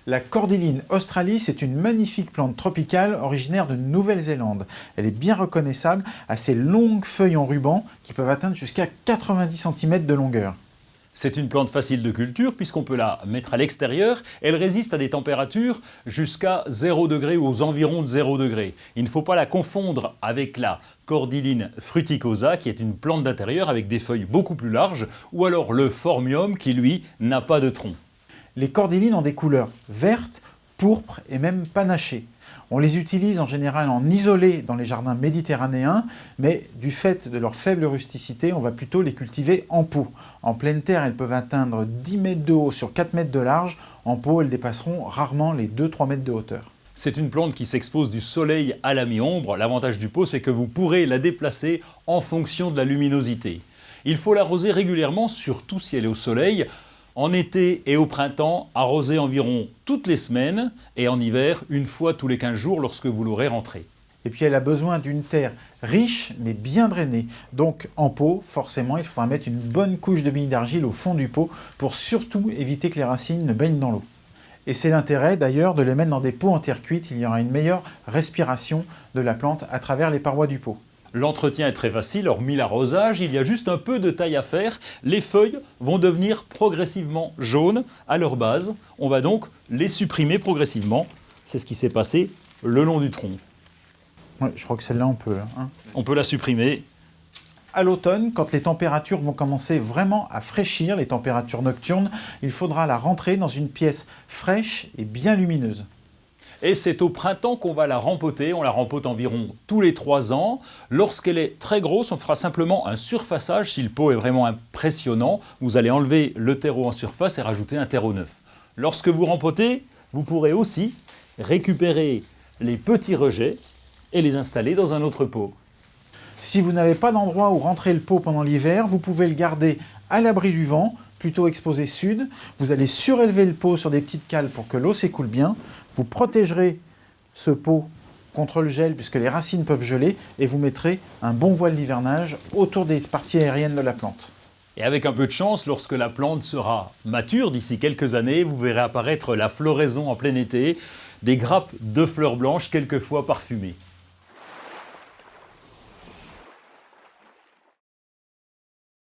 La Cordyline australis est une magnifique plante tropicale originaire de Nouvelle-Zélande. Elle est bien reconnaissable à ses longues feuilles en ruban qui peuvent atteindre jusqu'à 90 cm de longueur. C'est une plante facile de culture puisqu'on peut la mettre à l'extérieur. Elle résiste à des températures jusqu'à 0 degré ou aux environs de 0 degré. Il ne faut pas la confondre avec la Cordyline fruticosa qui est une plante d'intérieur avec des feuilles beaucoup plus larges, ou alors le Phormium qui lui n'a pas de tronc. Les cordylines ont des couleurs vertes, pourpres et même panachées. On les utilise en général en isolé dans les jardins méditerranéens, mais du fait de leur faible rusticité, on va plutôt les cultiver en pot. En pleine terre, elles peuvent atteindre 10 mètres de haut sur 4 mètres de large. En pot, elles dépasseront rarement les 2-3 mètres de hauteur. C'est une plante qui s'expose du soleil à la mi-ombre. L'avantage du pot, c'est que vous pourrez la déplacer en fonction de la luminosité. Il faut l'arroser régulièrement, surtout si elle est au soleil. En été et au printemps, arroser environ toutes les semaines et en hiver, une fois tous les 15 jours lorsque vous l'aurez rentrée. Et puis elle a besoin d'une terre riche mais bien drainée. Donc en pot, forcément, il faudra mettre une bonne couche de billes d'argile au fond du pot pour surtout éviter que les racines ne baignent dans l'eau. Et c'est l'intérêt d'ailleurs de les mettre dans des pots en terre cuite, il y aura une meilleure respiration de la plante à travers les parois du pot. L'entretien est très facile, hormis l'arrosage, il y a juste un peu de taille à faire. Les feuilles vont devenir progressivement jaunes à leur base. On va donc les supprimer progressivement. C'est ce qui s'est passé le long du tronc. Ouais, je crois que celle-là on peut. On peut la supprimer. À l'automne, quand les températures vont commencer vraiment à fraîchir, les températures nocturnes, il faudra la rentrer dans une pièce fraîche et bien lumineuse. Et c'est au printemps qu'on va la rempoter. On la rempote environ tous les 3 ans. Lorsqu'elle est très grosse, on fera simplement un surfaçage. Si le pot est vraiment impressionnant, vous allez enlever le terreau en surface et rajouter un terreau neuf. Lorsque vous rempotez, vous pourrez aussi récupérer les petits rejets et les installer dans un autre pot. Si vous n'avez pas d'endroit où rentrer le pot pendant l'hiver, vous pouvez le garder à l'abri du vent, plutôt exposé sud. Vous allez surélever le pot sur des petites cales pour que l'eau s'écoule bien. Vous protégerez ce pot contre le gel puisque les racines peuvent geler et vous mettrez un bon voile d'hivernage autour des parties aériennes de la plante. Et avec un peu de chance, lorsque la plante sera mature, d'ici quelques années, vous verrez apparaître la floraison en plein été, des grappes de fleurs blanches quelquefois parfumées.